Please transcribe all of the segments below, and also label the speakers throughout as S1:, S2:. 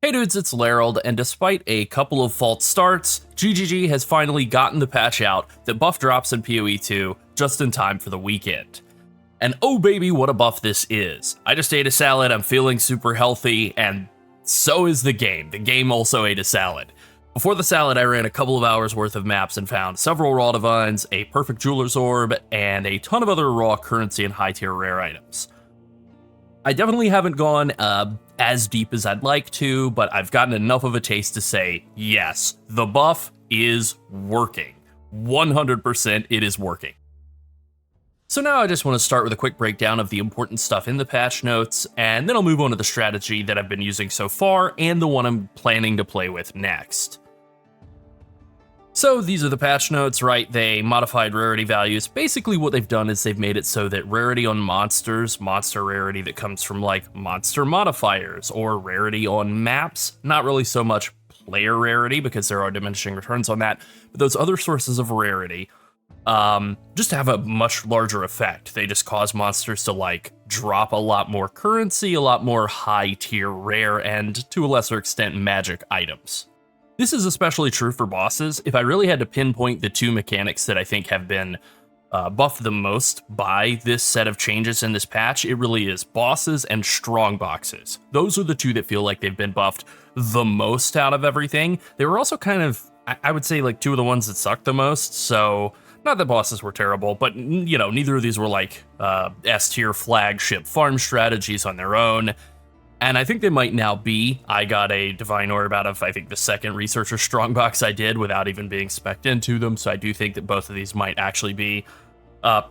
S1: Hey dudes, it's Larold, and despite a couple of false starts, GGG has finally gotten the patch out that buff drops in PoE 2 just in time for the weekend. And oh baby, what a buff this is. I just ate a salad, I'm feeling super healthy, and so is the game. The game also ate a salad. Before the salad, I ran a couple of hours worth of maps and found several raw divines, a perfect jeweler's orb, and a ton of other raw currency and high tier rare items. I definitely haven't gone as deep as I'd like to, but I've gotten enough of a taste to say, yes, the buff is working. 100% it is working. So now I just want to start with a quick breakdown of the important stuff in the patch notes, and then I'll move on to the strategy that I've been using so far and the one I'm planning to play with next. So these are the patch notes, right? They modified rarity values. Basically what they've done is they've made it so that rarity on monsters, monster rarity that comes from like monster modifiers, or rarity on maps, not really so much player rarity because there are diminishing returns on that, but those other sources of rarity just have a much larger effect. They just cause monsters to like drop a lot more currency, a lot more high tier rare, and to a lesser extent magic items. This is especially true for bosses. If I really had to pinpoint the two mechanics that I think have been buffed the most by this set of changes in this patch, it really is bosses and strongboxes. Those are the two that feel like they've been buffed the most out of everything. They were also kind of, I would say, like two of the ones that sucked the most, so not that bosses were terrible, but you know, neither of these were like S tier flagship farm strategies on their own. And I think they might now be. I got a Divine Orb out of, I think, the second Researcher Strongbox I did without even being spec'd into them, so I do think that both of these might actually be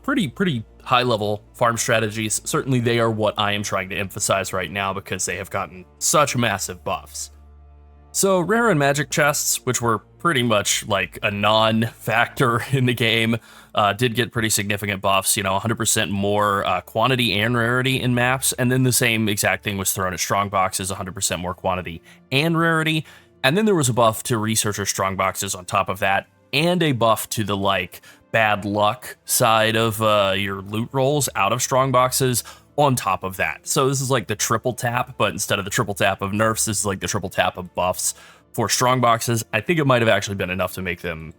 S1: pretty high-level farm strategies. Certainly they are what I am trying to emphasize right now because they have gotten such massive buffs. So rare and magic chests, which were pretty much like a non-factor in the game, did get pretty significant buffs, you know, 100% more quantity and rarity in maps, and then the same exact thing was thrown at Strongboxes, 100% more quantity and rarity, and then there was a buff to Researcher Strongboxes on top of that, and a buff to the like bad luck side of your loot rolls out of Strongboxes on top of that. So this is like the triple tap, but instead of the triple tap of nerfs, this is like the triple tap of buffs for Strongboxes. I think it might have actually been enough to make them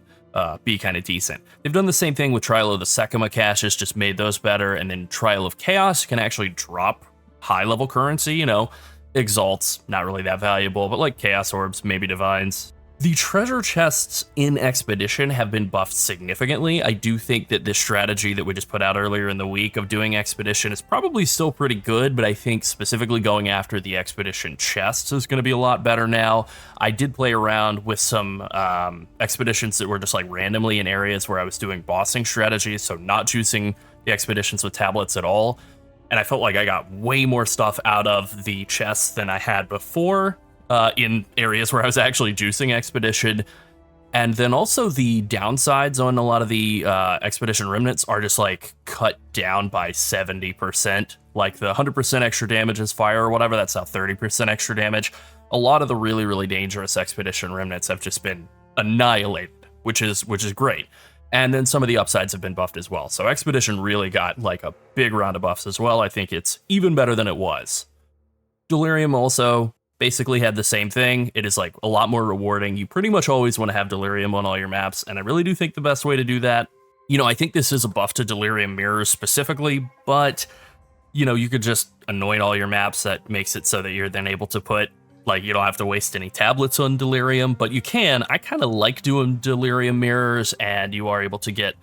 S1: be kind of decent. They've done the same thing with Trial of the Sekima caches, just made those better, and then Trial of Chaos can actually drop high-level currency, you know, Exalts, not really that valuable, but like Chaos Orbs, maybe Divines. The treasure chests in Expedition have been buffed significantly. I do think that this strategy that we just put out earlier in the week of doing Expedition is probably still pretty good, but I think specifically going after the Expedition chests is going to be a lot better now. I did play around with some Expeditions that were just like randomly in areas where I was doing bossing strategies, so not juicing the Expeditions with tablets at all, and I felt like I got way more stuff out of the chests than I had before. In areas where I was actually juicing Expedition. And then also the downsides on a lot of the Expedition remnants are just like cut down by 70%. Like the 100% extra damage is fire or whatever, that's now 30% extra damage. A lot of the really, really dangerous Expedition remnants have just been annihilated, which is great. And then some of the upsides have been buffed as well. So Expedition really got like a big round of buffs as well. I think it's even better than it was. Delirium also basically had the same thing. It is like a lot more rewarding. You pretty much always want to have Delirium on all your maps, and I really do think the best way to do that, you know, I think this is a buff to Delirium mirrors specifically, but you know, you could just anoint all your maps. That makes it so that you're then able to put, like, you don't have to waste any tablets on Delirium, but you can. I kind of like doing Delirium mirrors, and you are able to get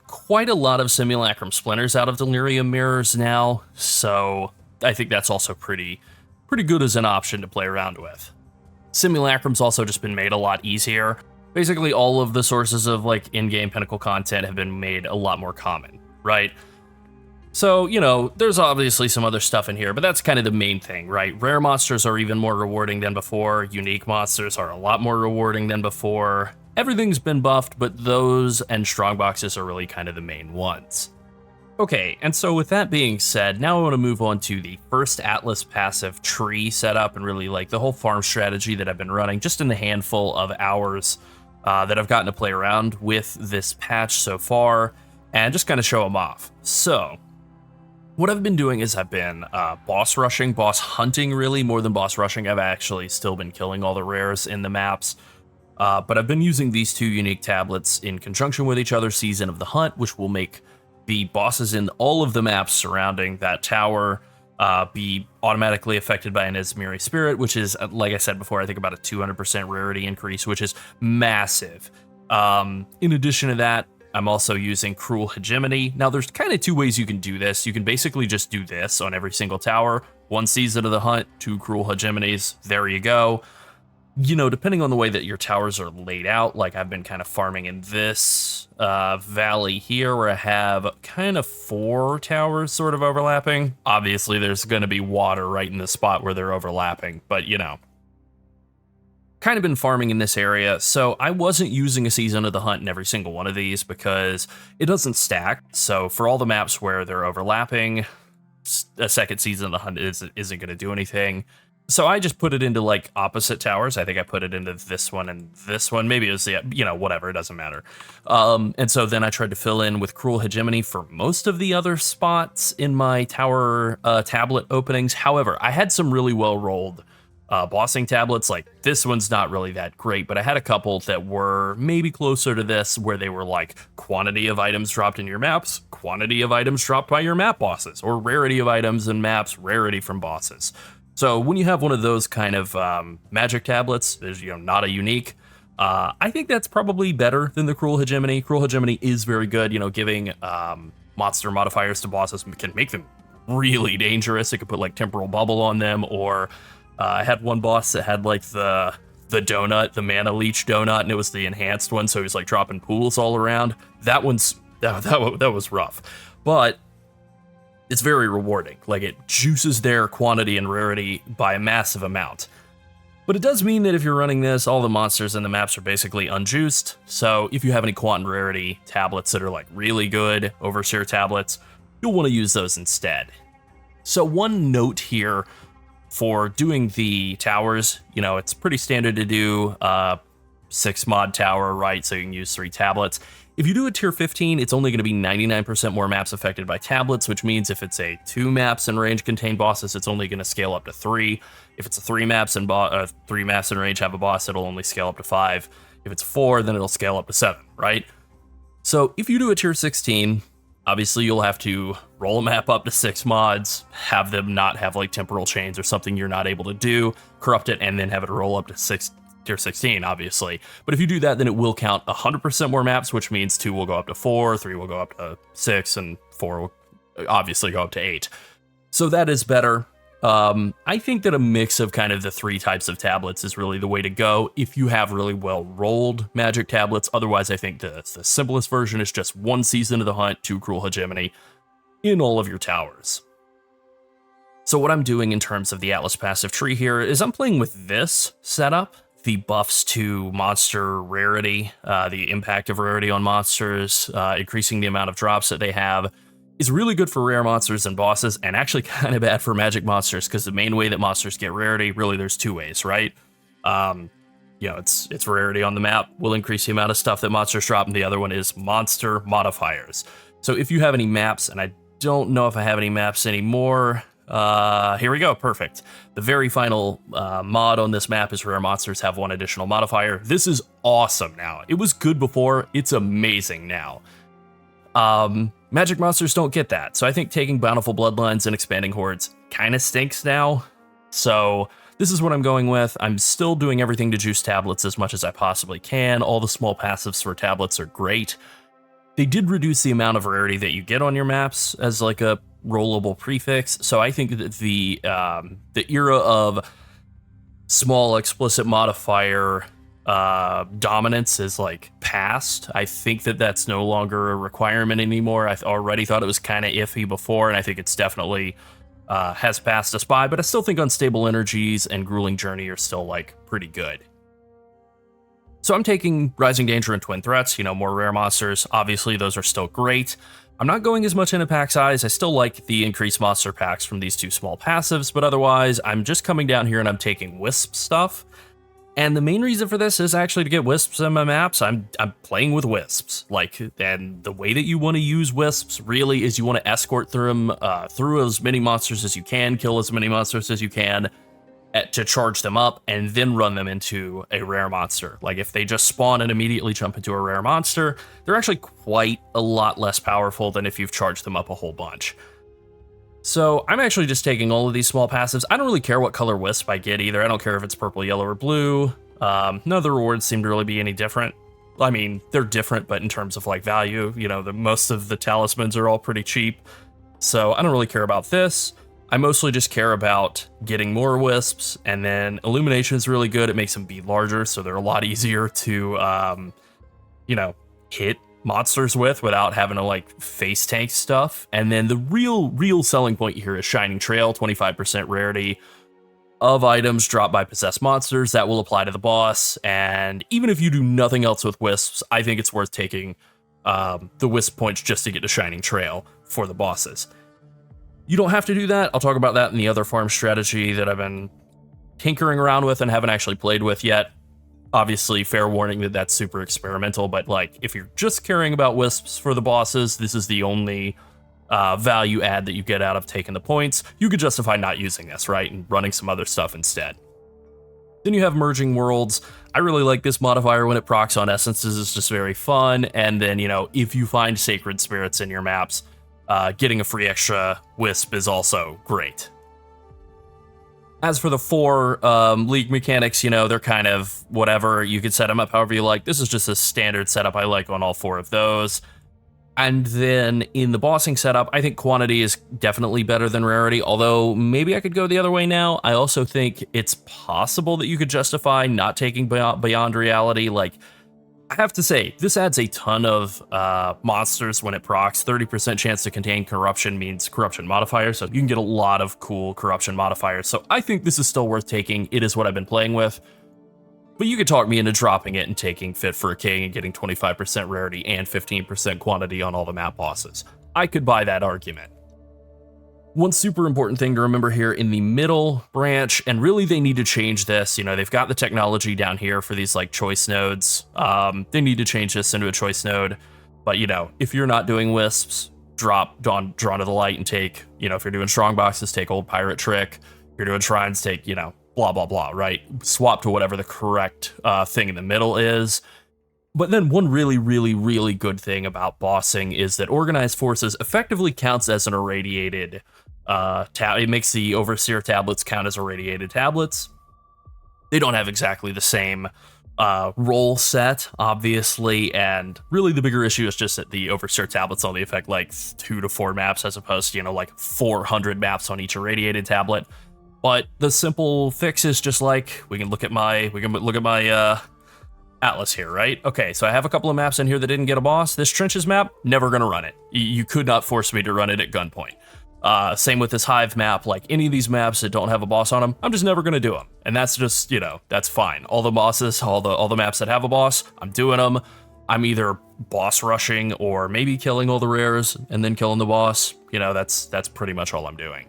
S1: quite a lot of Simulacrum Splinters out of Delirium mirrors now, so I think that's also pretty good as an option to play around with. Simulacrum's also just been made a lot easier. Basically, all of the sources of like in-game Pinnacle content have been made a lot more common, right? So, you know, there's obviously some other stuff in here, but that's kind of the main thing, right? Rare monsters are even more rewarding than before. Unique monsters are a lot more rewarding than before. Everything's been buffed, but those and Strongboxes are really kind of the main ones. Okay, and so with that being said, now I want to move on to the first Atlas passive tree setup and really like the whole farm strategy that I've been running just in the handful of hours that I've gotten to play around with this patch so far, and just kind of show them off. So What I've been doing is I've been boss rushing, boss hunting really, more than boss rushing. I've actually still been killing all the rares in the maps. But I've been using these two unique tablets in conjunction with each other, Season of the Hunt, which will make the bosses in all of the maps surrounding that tower be automatically affected by an Izmiri Spirit, which is, like I said before, I think about a 200% rarity increase, which is massive. In addition to that, I'm also using Cruel Hegemony. Now, there's kind of two ways you can do this. You can basically just do this on every single tower. One Season of the Hunt, two Cruel Hegemonies, there you go. You know, depending on the way that your towers are laid out, like I've been kind of farming in this valley here where I have kind of 4 towers sort of overlapping. Obviously, there's going to be water right in the spot where they're overlapping, but you know. Kind of been farming in this area, so I wasn't using a Season of the Hunt in every single one of these because it doesn't stack. So for all the maps where they're overlapping, a second Season of the Hunt isn't going to do anything. So I just put it into like opposite towers. I think I put it into this one and this one. Maybe it was the, you know, whatever, it doesn't matter. And so then I tried to fill in with Cruel Hegemony for most of the other spots in my tower tablet openings. However, I had some really well-rolled bossing tablets. Like this one's not really that great, but I had a couple that were maybe closer to this where they were like quantity of items dropped in your maps, quantity of items dropped by your map bosses, or rarity of items in maps, rarity from bosses. So when you have one of those kind of magic tablets, there's, you know, not a unique, I think that's probably better than the Cruel Hegemony. Cruel Hegemony is very good, you know, giving monster modifiers to bosses can make them really dangerous. It could put like Temporal Bubble on them, or I had one boss that had like the donut, the Mana Leech donut, and it was the enhanced one, so he was like dropping pools all around. That was rough, but it's very rewarding. Like it juices their quantity and rarity by a massive amount. But it does mean that if you're running this, all the monsters in the maps are basically unjuiced. So if you have any quant and rarity tablets that are like really good, Overseer tablets, you'll want to use those instead. So one note here for doing the towers, you know, it's pretty standard to do 6 mod tower, right? So you can use 3 tablets. If you do a tier 15, it's only going to be 99% more maps affected by tablets, which means if it's a 2 maps in range contain bosses, it's only going to scale up to 3. If it's a 3 maps in range have a boss, it'll only scale up to 5. If it's 4, then it'll scale up to 7, right? So if you do a tier 16, obviously you'll have to roll a map up to 6 mods, have them not have like temporal chains or something you're not able to do, corrupt it, and then have it roll up to tier 16, obviously. But if you do that, then it will count 100% more maps, which means 2 will go up to 4, 3 will go up to 6, and 4 will obviously go up to 8. So that is better. I think that a mix of kind of the 3 types of tablets is really the way to go if you have really well-rolled magic tablets. Otherwise, I think the simplest version is just 1 Season of the Hunt, 2 Cruel Hegemony in all of your towers. So what I'm doing in terms of the Atlas passive tree here is I'm playing with this setup. The buffs to monster rarity, the impact of rarity on monsters, increasing the amount of drops that they have, is really good for rare monsters and bosses, and actually kind of bad for magic monsters, because the main way that monsters get rarity, really there's 2 ways, right? You know, it's rarity on the map will increase the amount of stuff that monsters drop, and the other one is monster modifiers. So if you have any maps, and I don't know if I have any maps anymore, here we go, perfect. The very final mod on this map is rare monsters have 1 additional modifier. This is awesome now. It was good before, it's amazing now. Magic monsters don't get that, so I think taking Bountiful Bloodlines and expanding hordes kind of stinks now. So this is what I'm going with. I'm still doing everything to juice tablets as much as I possibly can. All the small passives for tablets are great. They did reduce the amount of rarity that you get on your maps as like a rollable prefix, so I think that the era of small explicit modifier dominance is like past. I think that that's no longer a requirement anymore. I already thought it was kind of iffy before, and I think it's definitely has passed us by, but I still think Unstable Energies and Grueling Journey are still like pretty good. So I'm taking Rising Danger and Twin Threats, you know, more rare monsters. Obviously, those are still great. I'm not going as much into pack size. I still like the increased monster packs from these 2 small passives, but otherwise, I'm just coming down here and I'm taking Wisp stuff. And the main reason for this is actually to get wisps in my maps. I'm playing with wisps, like, and the way that you want to use wisps really is you want to escort through them, through as many monsters as you can, kill as many monsters as you can, to charge them up, and then run them into a rare monster. Like, if they just spawn and immediately jump into a rare monster, they're actually quite a lot less powerful than if you've charged them up a whole bunch. So I'm actually just taking all of these small passives. I don't really care what color wisp I get either. I don't care if it's purple, yellow, or blue. None of the rewards seem to really be any different. I mean, they're different, but in terms of like value, you know, most of the talismans are all pretty cheap. So I don't really care about this. I mostly just care about getting more wisps, and then illumination is really good. It makes them be larger, so they're a lot easier to, you know, hit monsters with without having to like face tank stuff. And then the real selling point here is Shining Trail, 25% rarity of items dropped by possessed monsters. That will apply to the boss, and even if you do nothing else with wisps, I think it's worth taking the wisp points just to get to Shining Trail for the bosses. You don't have to do that. I'll talk about that in the other farm strategy that I've been tinkering around with and haven't actually played with yet. Obviously, fair warning that that's super experimental, but like, if you're just caring about wisps for the bosses, this is the only value add that you get out of taking the points. You could justify not using this, right, and running some other stuff instead. Then you have Merging Worlds. I really like this modifier when it procs on essences. It's just very fun. And then, you know, if you find Sacred Spirits in your maps, getting a free extra wisp is also great. As for the 4 league mechanics, you know, they're kind of whatever. You can set them up however you like. This is just a standard setup I like on all 4 of those. And then in the bossing setup, I think quantity is definitely better than rarity, although maybe I could go the other way now. I also think it's possible that you could justify not taking Beyond Reality. Like, I have to say, this adds a ton of monsters when it procs. 30% chance to contain corruption means corruption modifier, so you can get a lot of cool corruption modifiers. So I think this is still worth taking. It is what I've been playing with. But you could talk me into dropping it and taking Fit for a King and getting 25% rarity and 15% quantity on all the map bosses. I could buy that argument. One super important thing to remember here in the middle branch, and really they need to change this, you know, they've got the technology down here for these like choice nodes. They need to change this into a choice node. But, you know, if you're not doing wisps, drop Drawn to the Light and take, you know, if you're doing Strongboxes, take Old Pirate Trick. If you're doing Shrines, take, you know, blah, blah, blah, right? Swap to whatever the correct thing in the middle is. But then one really good thing about bossing is that Organized Forces effectively counts as an irradiated it makes the Overseer tablets count as irradiated tablets. They don't have exactly the same role set, obviously, and really the bigger issue is just that the Overseer tablets only affect like 2 to 4 maps as opposed to, you know, like 400 maps on each irradiated tablet. But the simple fix is just like, we can look at my Atlas here, right? Okay, so I have a couple of maps in here that didn't get a boss. This Trenches map, never gonna run it. You could not force me to run it at gunpoint. Same with this Hive map. Like, any of these maps that don't have a boss on them, I'm just never gonna do them. And that's just, you know, that's fine. All the bosses, all the maps that have a boss, I'm doing them. I'm either boss rushing or maybe killing all the rares and then killing the boss. You know, that's pretty much all I'm doing.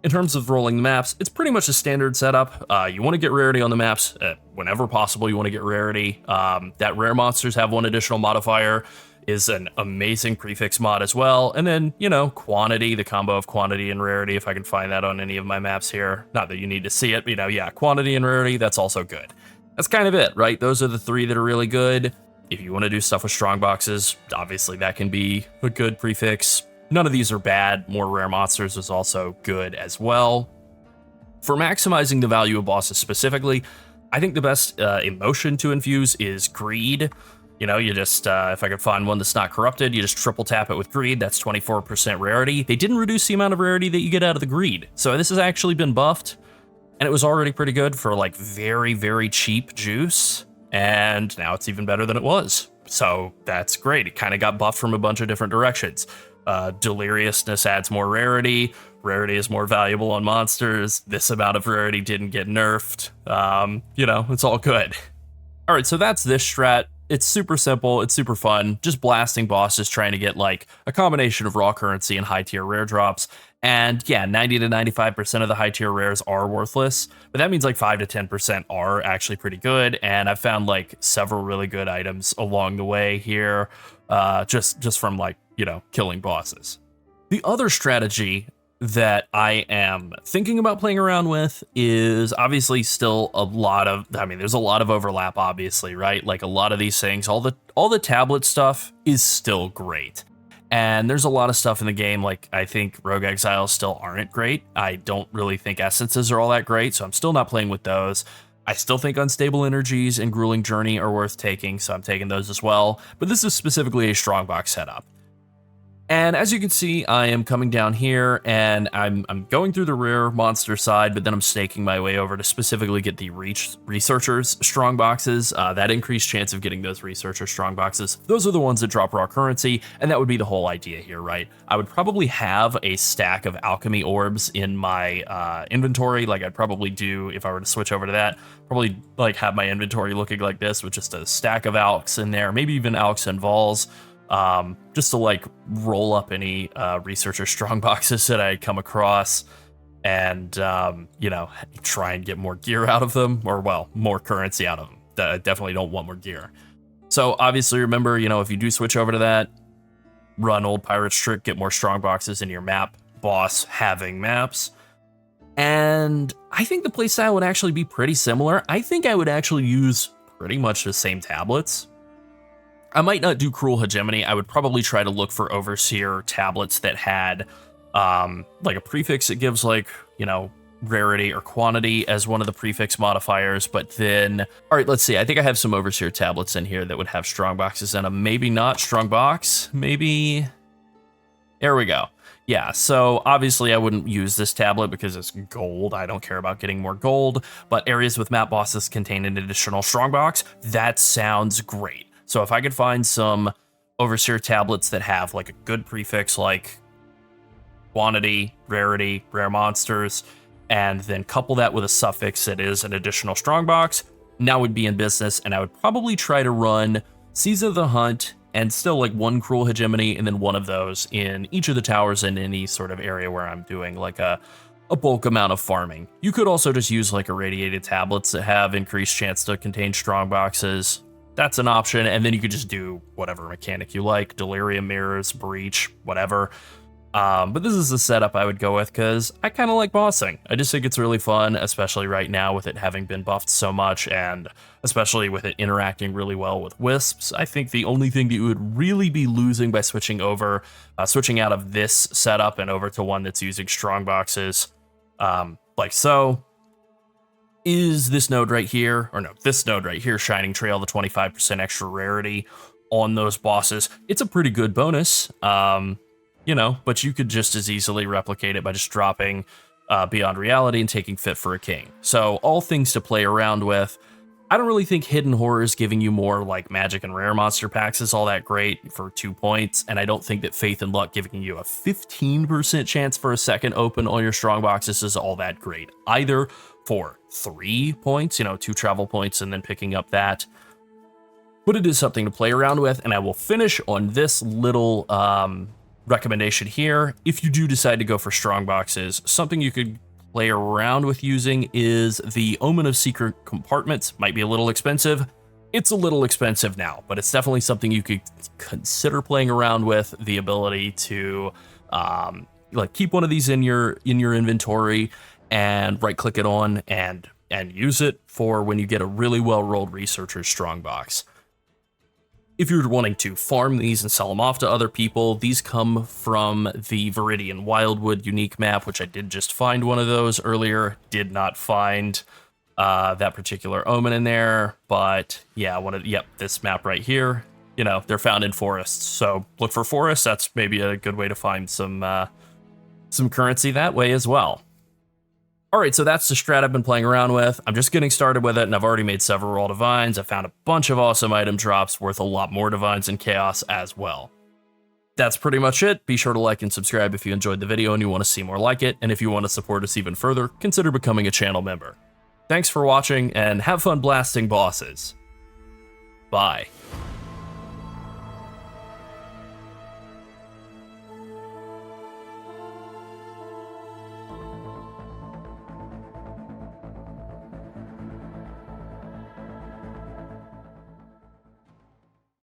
S1: In terms of rolling the maps, it's pretty much a standard setup. You want to get rarity on the maps. Whenever possible, you want to get rarity. That rare monsters have one additional modifier is an amazing prefix mod as well. And then, you know, quantity, the combo of quantity and rarity, if I can find that on any of my maps here. Not that you need to see it, but, you know, yeah, quantity and rarity, that's also good. That's kind of it, right? Those are the 3 that are really good. If you want to do stuff with strong boxes, obviously that can be a good prefix. None of these are bad. More rare monsters is also good as well. For maximizing the value of bosses specifically, I think the best emotion to infuse is Greed. You know, you just, if I could find one that's not corrupted, you just triple tap it with Greed. That's 24% rarity. They didn't reduce the amount of rarity that you get out of the Greed. So this has actually been buffed, and it was already pretty good for like very cheap juice. And now it's even better than it was. So that's great. It kind of got buffed from a bunch of different directions. Deliriousness adds more rarity. Rarity is more valuable on monsters. This amount of rarity didn't get nerfed. You know, it's all good. All right, so that's this strat. It's super simple. It's super fun. Just blasting bosses, trying to get like a combination of raw currency and high tier rare drops. And yeah, 90 to 95% of the high tier rares are worthless, but that means like 5 to 10% are actually pretty good. And I've found like several really good items along the way here, just from like, you know, killing bosses. The other strategy that I am thinking about playing around with is obviously still a lot of, I mean, there's a lot of overlap, obviously, right? Like a lot of these things, all the tablet stuff is still great. And there's a lot of stuff in the game, like I think Rogue Exiles still aren't great. I don't really think Essences are all that great, so I'm still not playing with those. I still think Unstable Energies and Grueling Journey are worth taking, so I'm taking those as well. But this is specifically a Strongbox setup. And as you can see, I am coming down here and I'm going through the rare monster side, but then I'm snaking my way over to specifically get the Researchers Strongboxes. That increased chance of getting those Researcher Strongboxes. Those are the ones that drop raw currency, and that would be the whole idea here, right? I would probably have a stack of alchemy orbs in my inventory, like I'd probably do if I were to switch over to that. Probably like have my inventory looking like this with just a stack of alks in there, maybe even alks and vols. Just to like roll up any Researcher Strongboxes that I come across and, you know, try and get more gear out of them, or well, more currency out of them. I definitely don't want more gear. So obviously remember, you know, if you do switch over to that, run Old Pirate's Trick, get more Strongboxes in your map, boss having maps. And I think the playstyle would actually be pretty similar. I think I would actually use pretty much the same tablets. I might not do Cruel Hegemony. I would probably try to look for Overseer tablets that had like a prefix that gives like, you know, rarity or quantity as one of the prefix modifiers. But then, all right, let's see. I think I have some Overseer tablets in here that would have Strongboxes in them. Maybe not Strongbox. Maybe. There we go. Yeah, so obviously I wouldn't use this tablet because it's gold. I don't care about getting more gold. But areas with map bosses contain an additional Strongbox. That sounds great. So if I could find some Overseer tablets that have like a good prefix like quantity, rarity, rare monsters, and then couple that with a suffix that is an additional Strongbox, now would be in business. And I would probably try to run Season of the Hunt and still like one Cruel Hegemony and then one of those in each of the towers in any sort of area where I'm doing like a bulk amount of farming. You could also just use like irradiated tablets that have increased chance to contain Strongboxes. That's an option, and then you could just do whatever mechanic you like, Delirium Mirrors, Breach, whatever. But this is the setup I would go with because I kind of like bossing. I just think it's really fun, especially right now with it having been buffed so much, and especially with it interacting really well with Wisps. I think the only thing that you would really be losing by switching out of this setup and over to one that's using Strongboxes, like so, is this node right here, or no, this node right here, Shining Trail, the 25% extra rarity on those bosses. It's a pretty good bonus, you know, but you could just as easily replicate it by just dropping Beyond Reality and taking Fit for a King. So all things to play around with. I don't really think Hidden Horrors giving you more like magic and rare monster packs is all that great for 2 points, and I don't think that Faith and Luck giving you a 15% chance for a second open on your Strongboxes is all that great either. For 3 points, you know, 2 travel points and then picking up that. But it is something to play around with, and I will finish on this little recommendation here. If you do decide to go for Strongboxes, something you could play around with using is the Omen of Secret Compartments. Might be a little expensive. It's a little expensive now, but it's definitely something you could consider playing around with. The ability to like keep one of these in your inventory and right click it on and use it for when you get a really well rolled Researcher Strongbox. If you're wanting to farm these and sell them off to other people, these come from the Viridian Wildwood unique map, which I did just find one of those earlier. Did not find that particular omen in there, but yeah, this map right here, you know, they're found in forests. So look for forests. That's maybe a good way to find some currency that way as well. All right, so that's the strat I've been playing around with. I'm just getting started with it, and I've already made several raw divines. I found a bunch of awesome item drops worth a lot more divines and chaos as well. That's pretty much it. Be sure to like and subscribe if you enjoyed the video and you want to see more like it. And if you want to support us even further, consider becoming a channel member. Thanks for watching, and have fun blasting bosses. Bye.